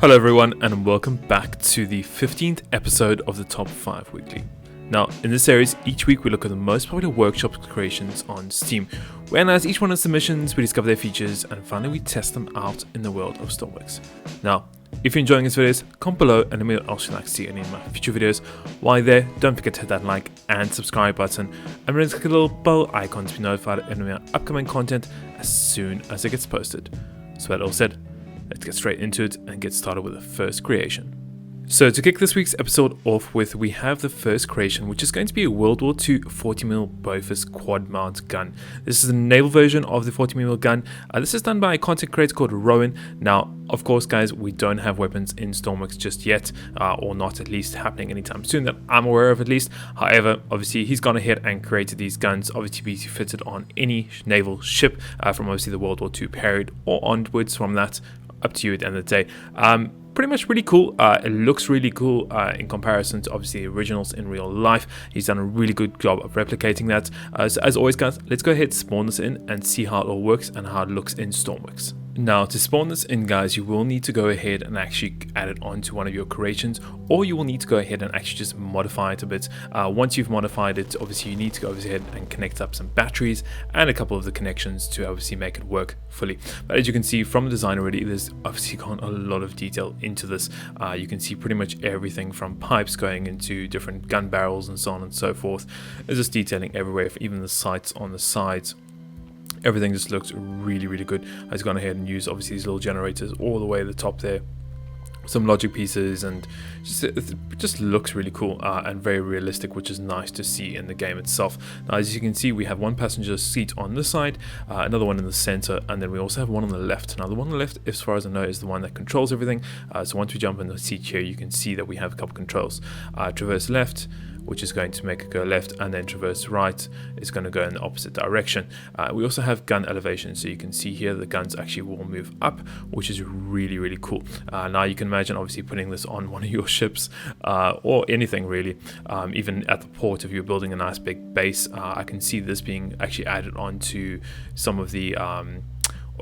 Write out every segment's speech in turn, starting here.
Hello everyone, and welcome back to the 15th episode of the Top 5 Weekly. Now, in this series, each week we look at the most popular workshop creations on Steam. We analyze each one of the submissions, we discover their features, and finally we test them out in the world of Stormworks. Now, if you're enjoying these videos, comment below and let me know what else you'd like to see in any of my future videos. While you're there, don't forget to hit that like and subscribe button, and remember to click the little bell icon to be notified of any of my upcoming content as soon as it gets posted. So that all said, let's get straight into it and get started with the first creation. So to kick this week's episode off with, we have the first creation, which is going to be a World War II 40mm Bofors quad mount gun. This is the naval version of the 40mm gun. This is done by a content creator called Rowan. Now, of course, guys, we don't have weapons in Stormworks just yet, or not at least happening anytime soon that I'm aware of at least. However, obviously, he's gone ahead and created these guns, obviously to be fitted on any naval ship from obviously the World War II period or onwards from that. Up to you at the end of the day. Pretty much really cool. It looks really cool in comparison to obviously the originals in real life. He's done a really good job of replicating that. So as always, guys, let's go ahead, spawn this in and see how it all works and how it looks in Stormworks. Now, to spawn this in, guys, you will need to go ahead and actually add it onto one of your creations, or you will need to go ahead and actually just modify it a bit. Once you've modified it, obviously you need to go ahead and connect up some batteries and a couple of the connections to obviously make it work fully. But as you can see from the design already, there's obviously gone a lot of detail into this. You can see pretty much everything from pipes going into different gun barrels and so on and so forth. There's just detailing everywhere, even the sights on the sides. Everything just looks really, really good. I've gone ahead and used obviously these little generators all the way to the top there. Some logic pieces, and it just looks really cool and very realistic, which is nice to see in the game itself. Now, as you can see, we have one passenger seat on this side, another one in the center, and then we also have one on the left. Now, the one on the left, as far as I know, is the one that controls everything. So once we jump in the seat here, you can see that we have a couple controls. Traverse left, which is going to make it go left, and then traverse right is going to go in the opposite direction. We also have gun elevation, so you can see here the guns actually will move up, which is really, really cool. Now you can imagine obviously putting this on one of your ships or anything really, even at the port if you're building a nice big base. I can see this being actually added onto some of the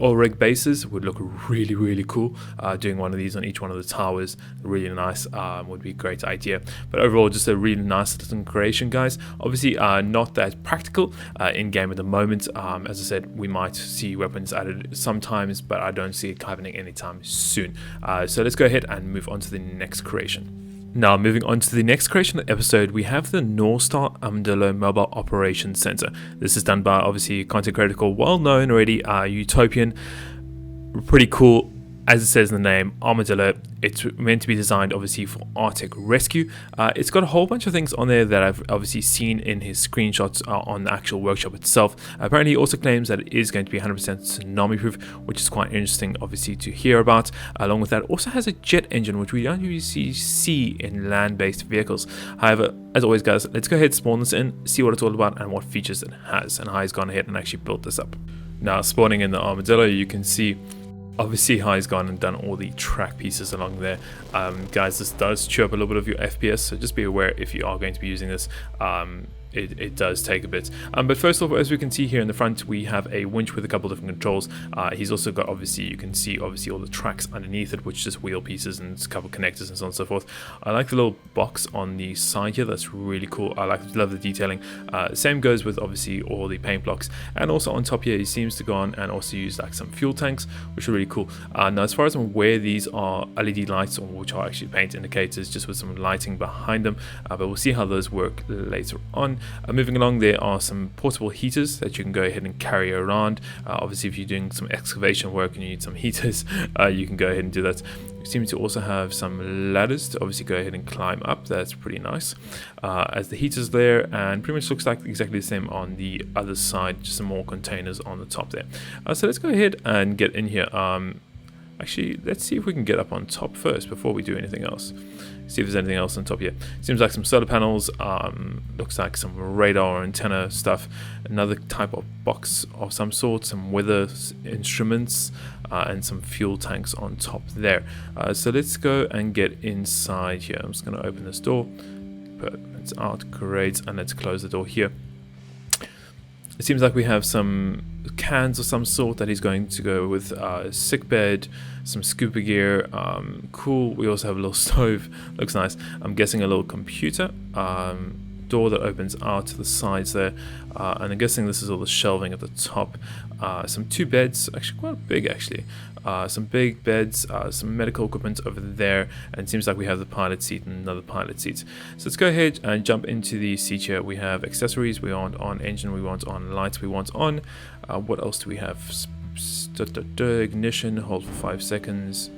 oil rig bases. Would look really, really cool. Doing one of these on each one of the towers, really nice, would be a great idea. But overall, just a really nice little creation, guys. Obviously not that practical in game at the moment. As I said, we might see weapons added sometimes, but I don't see it happening anytime soon. So let's go ahead and move on to the next creation. Now, moving on to the next creation of the episode, we have the North Star Armadillo Mobile Operations Center. This is done by obviously content creator called, well known already, Utopian. Pretty cool. As it says in the name, Armadillo, it's meant to be designed obviously for Arctic rescue. It's got a whole bunch of things on there that I've obviously seen in his screenshots on the actual workshop itself. Apparently he also claims that it is going to be 100% tsunami proof, which is quite interesting obviously to hear about. Along with that, it also has a jet engine, which we don't usually see in land-based vehicles. However, as always, guys, let's go ahead, spawn this in, see what it's all about and what features it has, and how he's gone ahead and actually built this up. Now, spawning in the Armadillo, you can see obviously how he's gone and done all the track pieces along there. Guys, this does chew up a little bit of your FPS, so just be aware if you are going to be using this. It does take a bit. But first off, as we can see here in the front, we have a winch with a couple different controls. He's also got, obviously, you can see obviously all the tracks underneath it, which is just wheel pieces and a couple connectors and so on and so forth. I like the little box on the side here. That's really cool. Love the detailing. Same goes with obviously all the paint blocks. And also on top here, he seems to go on and also use like some fuel tanks, which are really cool. Now, as far as I'm aware, these are LED lights, which are actually paint indicators, just with some lighting behind them. But we'll see how those work later on. Moving along, there are some portable heaters that you can go ahead and carry around. Obviously, if you're doing some excavation work and you need some heaters, you can go ahead and do that. You seem to also have some ladders to obviously go ahead and climb up. That's pretty nice. As the heaters there, and pretty much looks like exactly the same on the other side, just some more containers on the top there. So let's go ahead and get in here. Actually, let's see if we can get up on top first before we do anything else. See if there's anything else on top here. Seems like some solar panels, looks like some radar antenna stuff, another type of box of some sort, some weather instruments, and some fuel tanks on top there. So let's go and get inside here. I'm just going to open this door, put it out, great, and let's close the door here. It seems like we have some cans of some sort that he's going to go with. Sick bed, some scuba gear, cool. We also have a little stove, looks nice. I'm guessing a little computer, door that opens out to the sides there, and I'm guessing this is all the shelving at the top. Some 2 beds, actually quite big actually. Some big beds, some medical equipment over there, and it seems like we have the pilot seat and another pilot seat. So let's go ahead and jump into the seat here. We have accessories, we want on engine, we want on lights, we want on. What else do we have? Ignition, hold for 5 seconds.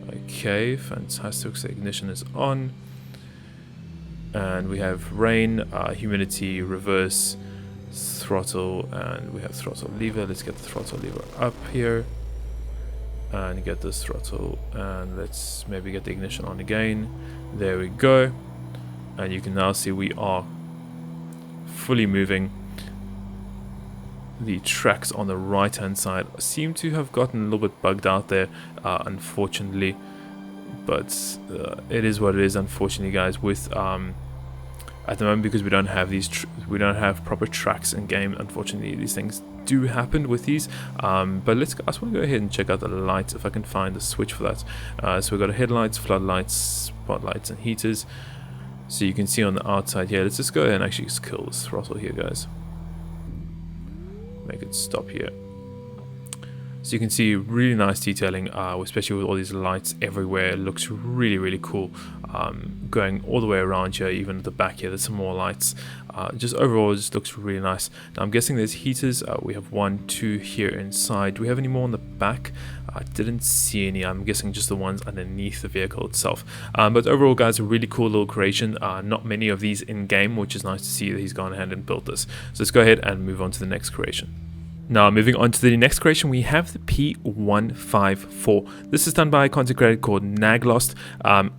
Okay, fantastic. So ignition is on. And we have rain, humidity, reverse, throttle, and we have throttle lever. Let's get the throttle lever up here and get this throttle, and let's maybe get the ignition on again. There we go, and you can now see we are fully moving. The tracks on the right hand side seem to have gotten a little bit bugged out there, unfortunately, but it is what it is, unfortunately, guys. With at the moment, because we don't have we don't have proper tracks in game, unfortunately these things do happen with these. But I just want to go ahead and check out the lights if I can find the switch for that. So we've got headlights, floodlights, spotlights, and heaters. So you can see on the outside here. Let's just go ahead and actually just kill this throttle here, guys. Make it stop here. So you can see really nice detailing, especially with all these lights everywhere. It looks really, really cool. Going all the way around here, even at the back here, there's some more lights. Just overall, it just looks really nice. Now I'm guessing there's heaters. We have 1, 2 here inside. Do we have any more on the back? I didn't see any. I'm guessing just the ones underneath the vehicle itself. But overall, guys, a really cool little creation. Not many of these in game, which is nice to see that he's gone ahead and built this. So let's go ahead and move on to the next creation. Now, moving on to the next creation, we have the P154. This is done by a content creator called Naglost.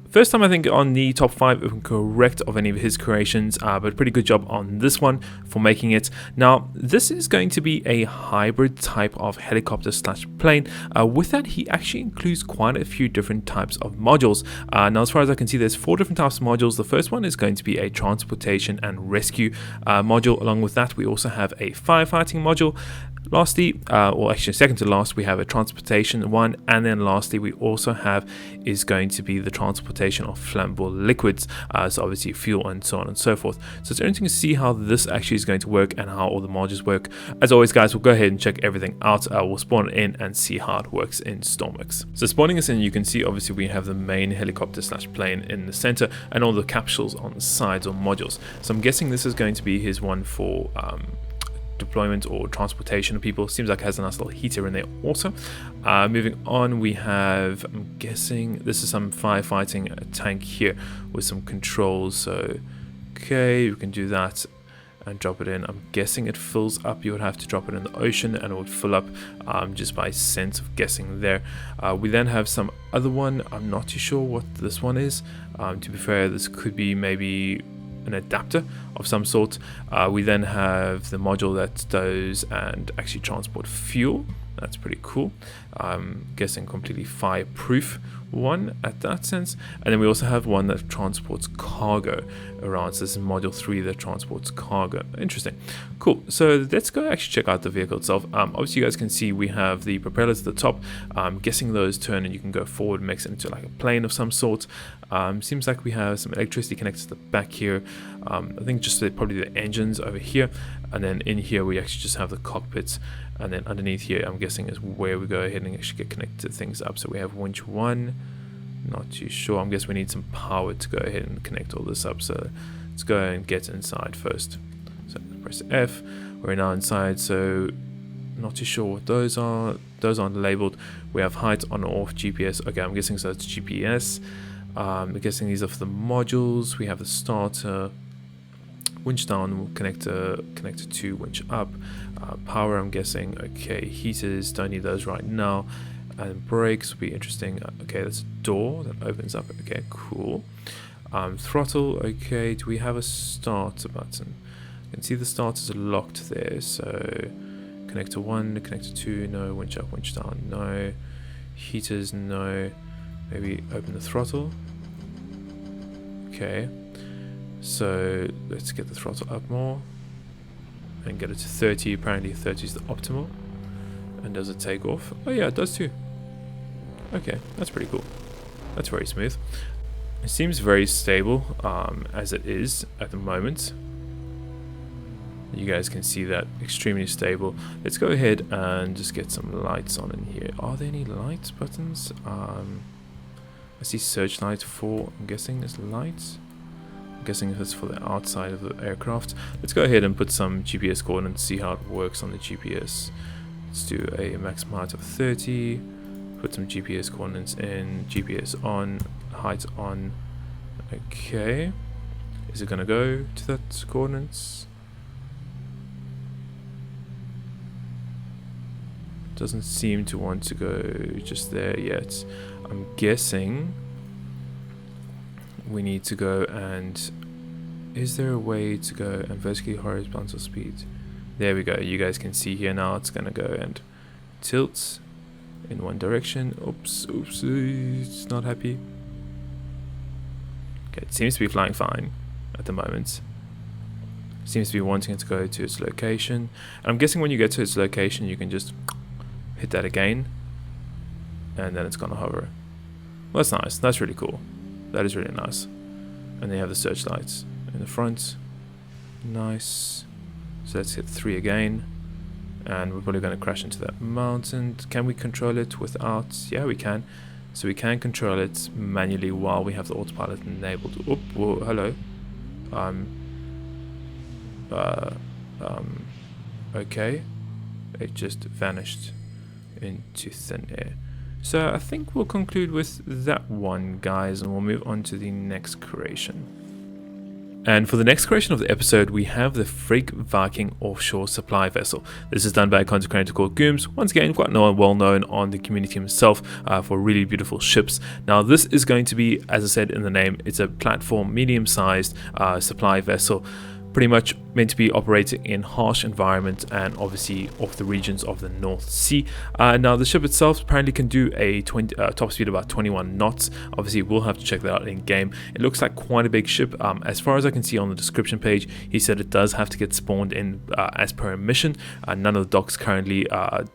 First time, I think, on the top 5, if I'm correct, of any of his creations, but pretty good job on this one for making it. Now, this is going to be a hybrid type of helicopter / plane. With that, he actually includes quite a few different types of modules. Now, as far as I can see, there's 4 different types of modules. The first one is going to be a transportation and rescue module. Along with that, we also have a firefighting module. Lastly, or actually second to last, we have a transportation one, and then lastly we also have is going to be the transportation of flammable liquids, so obviously fuel and so on and so forth. So it's interesting to see how this actually is going to work and how all the modules work. As always, guys, we'll go ahead and check everything out. We'll spawn it in and see how it works in Stormworks. So spawning us in, you can see obviously we have the main helicopter / plane in the center and all the capsules on the sides or modules. So I'm guessing this is going to be his one for deployment or transportation of people. Seems like it has a nice little heater in there also. Moving on, we have, I'm guessing this is some firefighting tank here with some controls. So okay, we can do that and drop it in. I'm guessing it fills up. You would have to drop it in the ocean and it would fill up, just by sense of guessing there. We then have some other one. I'm not too sure what this one is. To be fair, this could be maybe an adapter of some sort. We then have the module that does and actually transport fuel. That's pretty cool. I'm guessing completely fireproof one at that sense. And then we also have one that transports cargo around. So this is module 3 that transports cargo. Interesting. Cool. So let's go actually check out the vehicle itself. Obviously you guys can see we have the propellers at the top. I'm guessing those turn and you can go forward, makes it into like a plane of some sort. Seems like we have some electricity connected to the back here. I think just probably the engines over here. And then in here we actually just have the cockpits. And then underneath here, I'm guessing is where we go ahead and actually get connected things up. So we have winch 1, not too sure. I'm guessing we need some power to go ahead and connect all this up. So let's go and get inside first. So press F. We're now inside. So not too sure what those are. Those aren't labeled. We have height on or off GPS. Okay, I'm guessing so it's GPS. I'm guessing these are for the modules. We have the starter. Winch down, connector 2, winch up. Power, I'm guessing. Okay, heaters, don't need those right now. And brakes will be interesting. Okay, that's a door that opens up. Okay, cool. Throttle, okay, do we have a starter button? You can see the starters are locked there. So connector 1, connector 2, no. Winch up, winch down, no. Heaters, no. Maybe open the throttle. Okay. So let's get the throttle up more. and get it to 30. Apparently 30 is the optimal. And does it take off? Oh yeah, it does too. Okay, that's pretty cool. That's very smooth. It seems very stable as it is at the moment. You guys can see that, extremely stable. Let's go ahead and just get some lights on in here. Are there any lights buttons? I see searchlight for, I'm guessing there's lights. I'm guessing this is for the outside of the aircraft. Let's go ahead and put some GPS coordinates, see how it works on the GPS. Let's do a maximum height of 30. Put some GPS coordinates in. GPS on, height on. Okay. Is it going to go to that coordinates? Doesn't seem to want to go just there yet. I'm guessing we need to go and... Is there a way to go and vertically horizontal speed? There we go. You guys can see here now it's going to go and tilt in one direction. Oops, it's not happy. Okay, it seems to be flying fine at the moment. Seems to be wanting it to go to its location. And I'm guessing when you get to its location, you can just hit that again, and then it's gonna hover. Well, that's nice. That's really cool. That is really nice. And then you have the searchlights in the front. Nice. So let's hit 3 again, and we're probably gonna crash into that mountain. Can we control it without? Yeah, we can. So we can control it manually while we have the autopilot enabled. Oh, whoa, hello. Okay. It just vanished into thin air. So I think we'll conclude with that one, guys, and we'll move on to the next creation. And for the next creation of the episode, we have the Frigg Viking offshore supply vessel. This is done by a content creator called Gooms. Once again, quite well known on the community himself for really beautiful ships. Now, this is going to be, as I said in the name, it's a platform, medium-sized supply vessel. Pretty much meant to be operating in harsh environments and obviously off the regions of the North Sea. Now the ship itself apparently can do a top speed of about 21 knots. Obviously we'll have to check that out in game. It looks like quite a big ship. As far as I can see on the description page, he said it does have to get spawned in as per a mission. None of the docks currently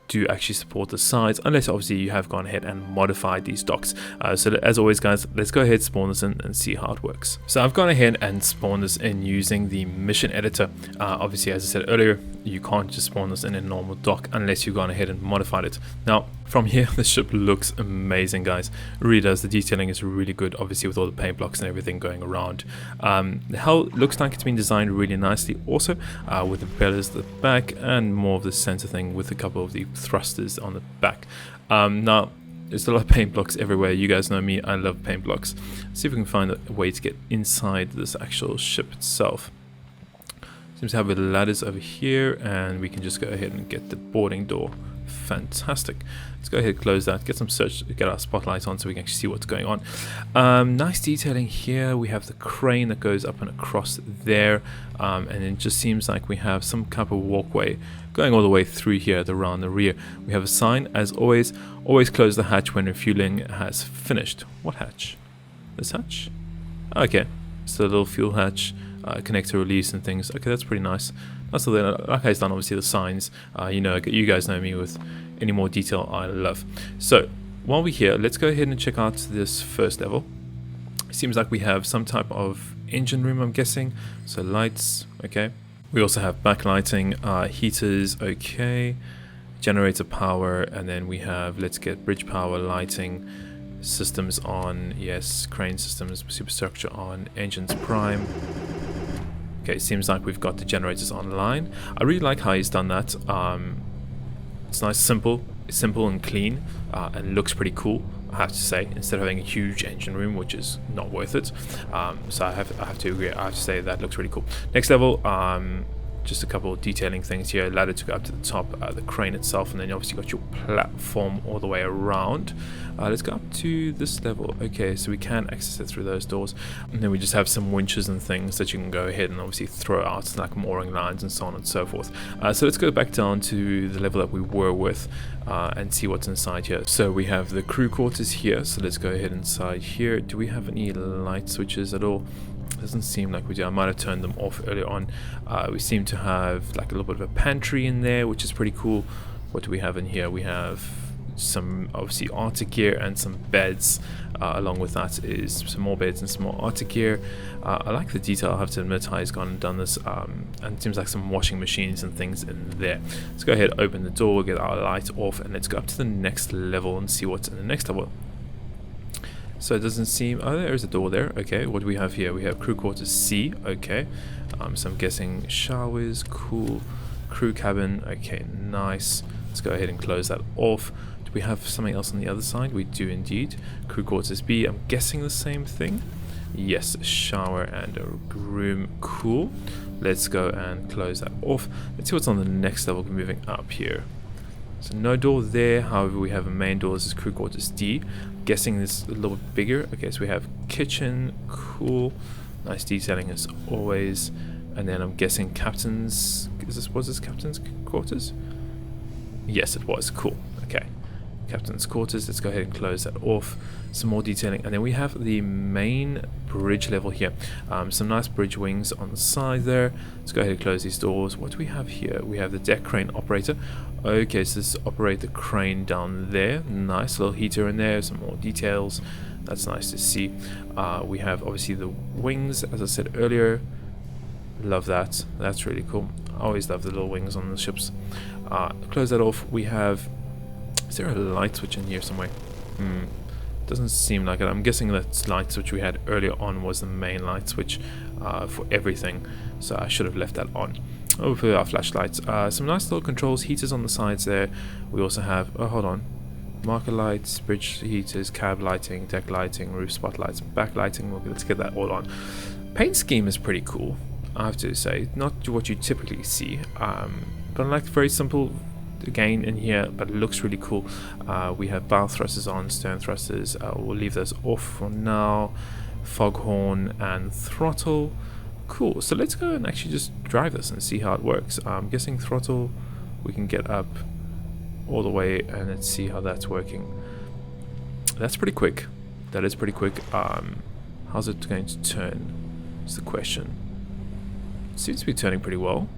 do actually support the size, unless obviously you have gone ahead and modified these docks. So as always, guys, let's go ahead, spawn this in and see how it works. So I've gone ahead and spawned this in using the mission editor. Obviously, as I said earlier, you can't just spawn this in a normal dock unless you've gone ahead and modified it. Now, from here, the ship looks amazing, guys. It really does. The detailing is really good, obviously, with all the paint blocks and everything going around. The hull looks like it's been designed really nicely also, with the propellers at the back and more of the center thing with a couple of the thrusters on the back. Now, there's a lot of paint blocks everywhere. You guys know me, I love paint blocks. Let's see if we can find a way to get inside this actual ship itself. Seems to have the ladders over here, and we can just go ahead and get the boarding door. Fantastic. Let's go ahead and close that, get our spotlight on so we can actually see what's going on. Nice detailing here. We have the crane that goes up and across there, and it just seems like we have some type of walkway going all the way through here around the rear. We have a sign, as always close the hatch when refueling has finished. What hatch? This hatch? Okay, it's the little fuel hatch. Connector release and things. Okay, that's pretty nice. That's all there. Like I've done, obviously the signs. You guys know me with any more detail I love. So while we're here, let's go ahead and check out this first level. It seems like we have some type of engine room, I'm guessing. So lights, okay. We also have backlighting, heaters, okay. Generator power, and then we have, let's get bridge power, lighting, systems on, yes, crane systems, superstructure on, engines prime. Okay, it seems like we've got the generators online. I really like how he's done that. It's nice, simple and clean, and looks pretty cool, I have to say, instead of having a huge engine room, which is not worth it. So I have to agree. I have to say that looks really cool. Next level, just a couple of detailing things here. Ladder to go up to the top, the crane itself, and then you obviously got your platform all the way around. Let's go up to this level. Okay, so we can access it through those doors, and then we just have some winches and things that you can go ahead and obviously throw out, like mooring lines and so on and so forth. So let's go back down to the level that we were with and see what's inside here. So we have the crew quarters here, so let's go ahead inside here. Do we have any light switches at all? Doesn't seem like we do. I might have turned them off earlier on. We seem to have like a little bit of a pantry in there, which is pretty cool. What do we have in here? We have some obviously Arctic gear and some beds. Along with that is some more beds and some more Arctic gear. I like the detail. I have to admit, Ty's gone and done this, and it seems like some washing machines and things in there. Let's go ahead, open the door, get our light off, and let's go up to the next level and see what's in the next level. So it doesn't seem... Oh, there is a door there. Okay, what do we have here? We have crew quarters C. Okay, so I'm guessing showers. Cool. Crew cabin. Okay, nice. Let's go ahead and close that off. Do we have something else on the other side? We do indeed. Crew quarters B. I'm guessing the same thing. Yes, a shower and a room. Cool. Let's go and close that off. Let's see what's on the next level. We're moving up here. So no door there. However, we have a main door. This is crew quarters D. Guessing this a little bit bigger. Okay, so we have kitchen. Cool. Nice detailing as always. And then I'm guessing captain's... Was this captain's quarters? Yes, it was. Cool. Okay. Captain's quarters. Let's go ahead and close that off. Some more detailing. And then we have the main bridge level here. Some nice bridge wings on the side there. Let's go ahead and close these doors. What do we have here? We have the deck crane operator. Okay, so this operate the crane down there. Nice little heater in there. Some more details. That's nice to see. We have obviously the wings, as I said earlier. Love that. That's really cool. I always love the little wings on the ships. Close that off. We have... Is there a light switch in here somewhere? Doesn't seem like it. I'm guessing that light switch we had earlier on was the main light switch for everything. So I should have left that on. Over our flashlights. Some nice little controls, heaters on the sides there. We also have... Oh, hold on. Marker lights, bridge heaters, cab lighting, deck lighting, roof spotlights, back lighting. Let's get that all on. Paint scheme is pretty cool, I have to say. Not what you typically see. But I like very simple... again in here, but it looks really cool. We have bow thrusters on, stern thrusters. We'll leave those off for now. Foghorn and throttle. Cool. So let's go and actually just drive this and see how it works. I'm guessing throttle we can get up all the way, and let's see how that's working. That's pretty quick. That is pretty quick. How's it going to turn? Is the question. Seems to be turning pretty well.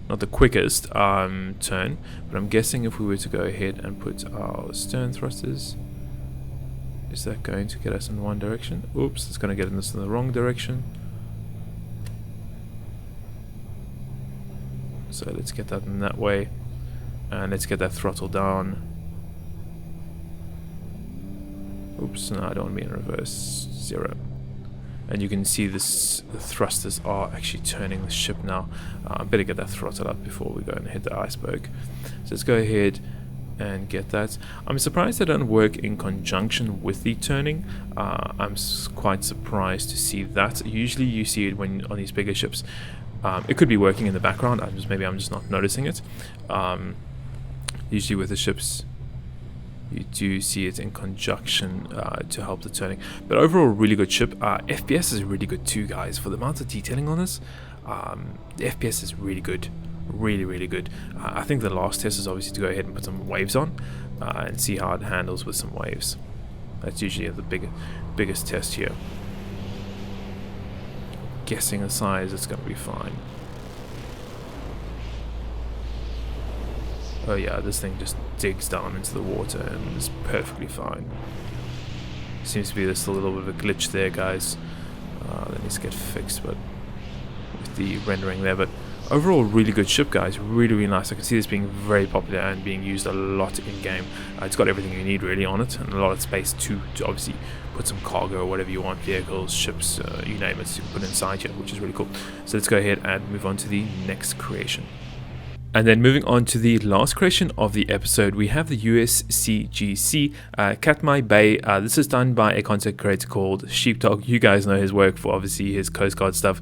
Not the quickest turn, but I'm guessing if we were to go ahead and put our stern thrusters, is that going to get us in one direction? Oops, it's going to get us in the wrong direction. So let's get that in that way, and let's get that throttle down. Oops, no, I don't want to be in reverse. 0. And you can see this, the thrusters are actually turning the ship now. I better get that throttle up before we go and hit the iceberg. So let's go ahead and get that. I'm surprised they don't work in conjunction with the turning. I'm quite surprised to see that. Usually you see it when on these bigger ships. It could be working in the background. Maybe I'm just not noticing it. Usually with the ships, you do see it in conjunction to help the turning. But overall, really good ship. FPS is really good too, guys. For the amount of detailing on this, the FPS is really good. Really, really good. I think the last test is obviously to go ahead and put some waves on and see how it handles with some waves. That's usually the biggest test here. Guessing the size, it's going to be fine. Oh yeah, this thing just digs down into the water and is perfectly fine. Seems to be there's still a little bit of a glitch there, guys. That needs to get fixed, but with the rendering there. But overall, really good ship, guys. Really, really nice. I can see this being very popular and being used a lot in game. It's got everything you need really on it, and a lot of space to obviously put some cargo or whatever you want, vehicles, ships, you name it, to put inside here, which is really cool. So let's go ahead and move on to the next creation. And then moving on to the last creation of the episode, we have the USCG Katmai Bay. This is done by a content creator called Sheepdog. You guys know his work for obviously his Coast Guard stuff.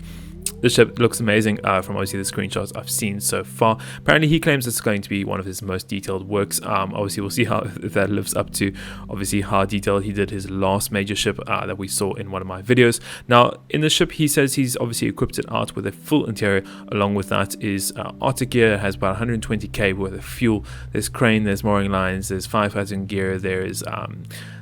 This ship looks amazing from obviously the screenshots I've seen so far. Apparently he claims it's going to be one of his most detailed works. Obviously we'll see how if that lives up to obviously how detailed he did his last major ship that we saw in one of my videos. Now in the ship he says he's obviously equipped it out with a full interior. Along with that is Arctic gear, has about 120k worth of fuel. There's crane, there's mooring lines, there's firefighting gear, there's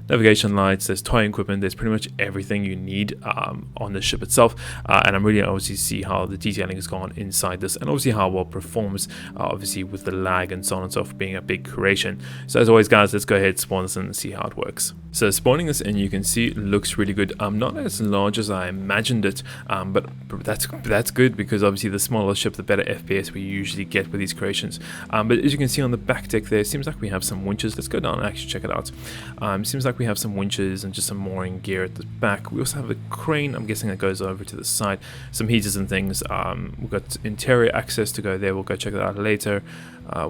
navigation lights, there's towing equipment, there's pretty much everything you need on the ship itself. And I'm really obviously see how the detailing has gone inside this, and obviously how well it performs, obviously with the lag and so on and so forth being a big creation. So as always, guys, let's go ahead, spawn this in and see how it works. So spawning this in, you can see it looks really good. Not as large as I imagined it, but that's good, because obviously the smaller ship, the better FPS we usually get with these creations. But as you can see on the back deck there, it seems like we have some winches. Let's go down and actually check it out. Seems like we have some winches and just some mooring gear at the back. We also have a crane, I'm guessing, that goes over to the side. Some heaters and things. We've got interior access to go there. We'll go check that out later.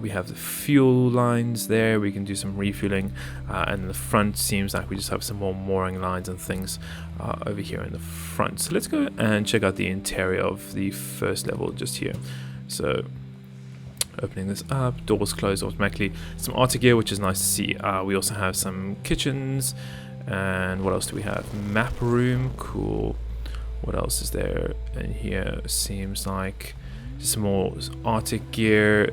We have the fuel lines there. We can do some refueling. And in the front seems like we just have some more mooring lines and things over here in the front. So let's go and check out the interior of the first level just here. So opening this up, doors closed automatically. Some Arctic gear, which is nice to see. We also have some kitchens, and what else do we have? Map room, cool. What else is there in here? Seems like some more Arctic gear,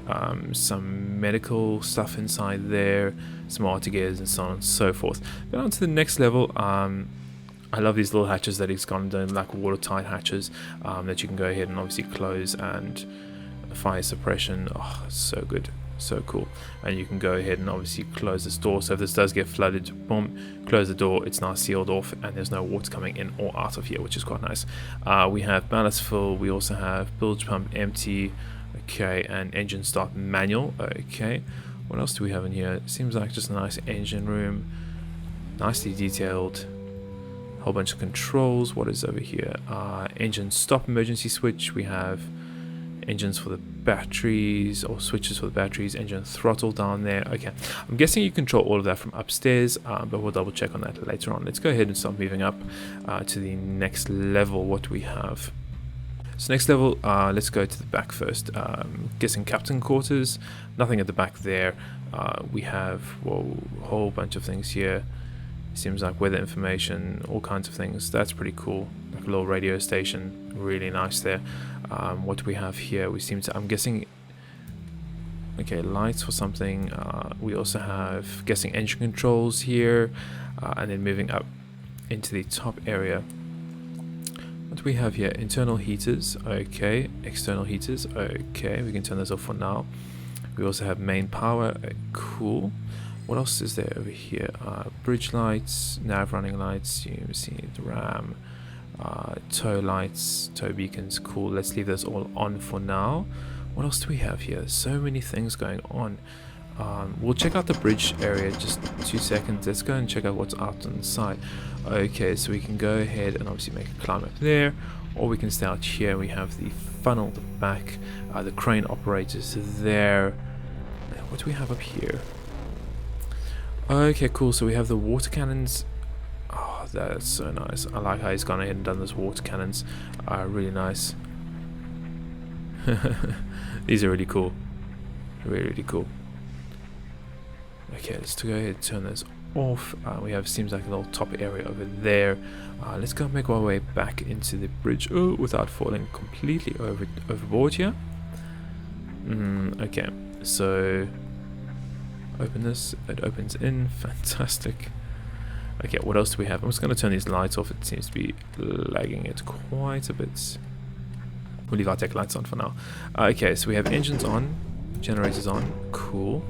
some medical stuff inside there, some Arctic gears, and so on and so forth. Then on to the next level. I love these little hatches that he's gone and done, like watertight hatches that you can go ahead and obviously close, and fire suppression. Oh, so good, so cool. And you can go ahead and obviously close this door, so if this does get flooded, boom, close the door, it's now sealed off and there's no water coming in or out of here, which is quite nice. We have ballast fill, we also have bilge pump empty, okay, and engine start manual, okay. What else do we have in here? It seems like just a nice engine room, nicely detailed. Whole bunch of controls. What is over here? Engine stop emergency switch. We have engines for the batteries, or switches for the batteries, engine throttle down there. Okay, I'm guessing you control all of that from upstairs, but we'll double check on that later on. Let's go ahead and start moving up to the next level. What do we have? So next level, let's go to the back first. Guessing captain quarters. Nothing at the back there. We have, whoa, a whole bunch of things here. Seems like weather information, all kinds of things. That's pretty cool. Like a little radio station, really nice there. What do we have here? We seem to, I'm guessing, okay, lights for something. We also have, guessing, engine controls here, and then moving up into the top area. What do we have here? Internal heaters, okay. External heaters, okay. We can turn those off for now. We also have main power, cool. What else is there over here? Bridge lights, nav running lights, you see the RAM, tow lights, tow beacons, cool. Let's leave those all on for now. What else do we have here? So many things going on. We'll check out the bridge area, just 2 seconds. Let's go and check out what's out on the side. Okay, so we can go ahead and obviously make a climb up there, or we can stay out here. We have the funnel at the back, the crane operators there. What do we have up here? Okay, cool. So we have the water cannons. Oh, that's so nice. I like how he's gone ahead and done those water cannons. Really nice. These are really cool. Really, really cool. Okay, let's go ahead and turn those off. We have, seems like a little top area over there. Let's go make our way back into the bridge. Oh, without falling completely overboard here. Okay, so open this, it opens in, fantastic. Okay, what else do we have? I'm just going to turn these lights off, it seems to be lagging it quite a bit. We'll leave our tech lights on for now. Okay, so we have engines on, generators on, cool.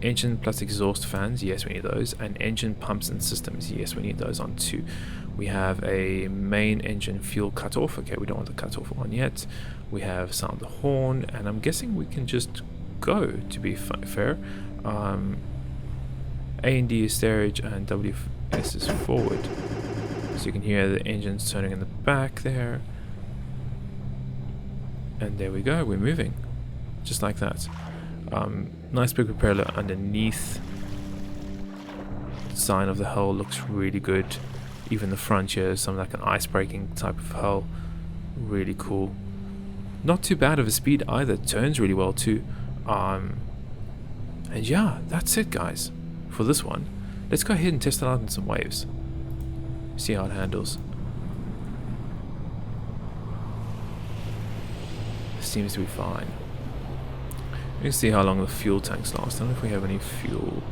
Engine plus exhaust fans, yes, we need those. And engine pumps and systems, yes, we need those on too. We have a main engine fuel cutoff, okay, we don't want the cutoff on yet. We have sound the horn, and I'm guessing we can just go, to be fair. A&D is steerage and WS is forward, so you can hear the engines turning in the back there, and there we go, we're moving just like that. Nice big propeller underneath. Design of the hull looks really good. Even the front here is something like an ice breaking type of hull, really cool. Not too bad of a speed either, turns really well too. And yeah, that's it guys for this one. Let's go ahead and test it out in some waves, see how it handles. Seems to be fine. You can see how long the fuel tanks last. I don't know if we have any fuel.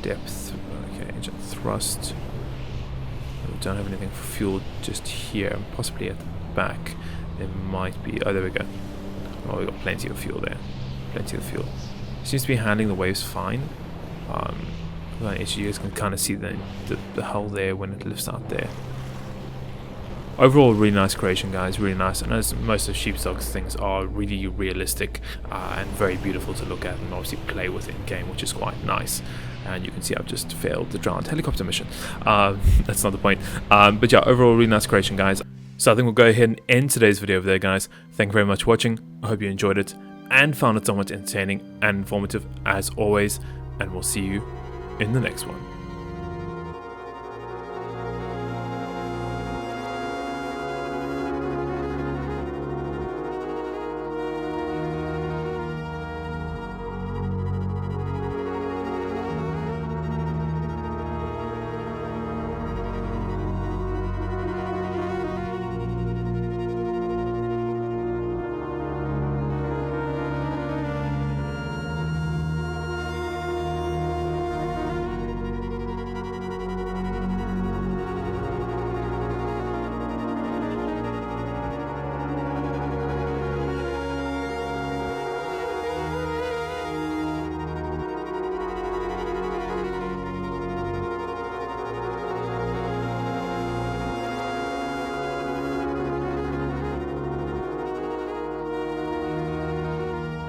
depth. Okay, engine thrust. We don't have anything for fuel just here. Possibly at the back. There might be. Oh, there we go. Oh, we've got plenty of fuel there. Plenty of fuel. Seems to be handling the waves fine. You guys can kind of see the hull there when it lifts out there. Overall, really nice creation, guys. Really nice. And as most of Sheepdog's things are really realistic and very beautiful to look at and obviously play with in game, which is quite nice. And you can see I've just failed the giant helicopter mission. That's not the point. But yeah, overall, really nice creation, guys. So I think we'll go ahead and end today's video over there, guys. Thank you very much for watching. I hope you enjoyed it and found it somewhat entertaining and informative as always. And we'll see you in the next one.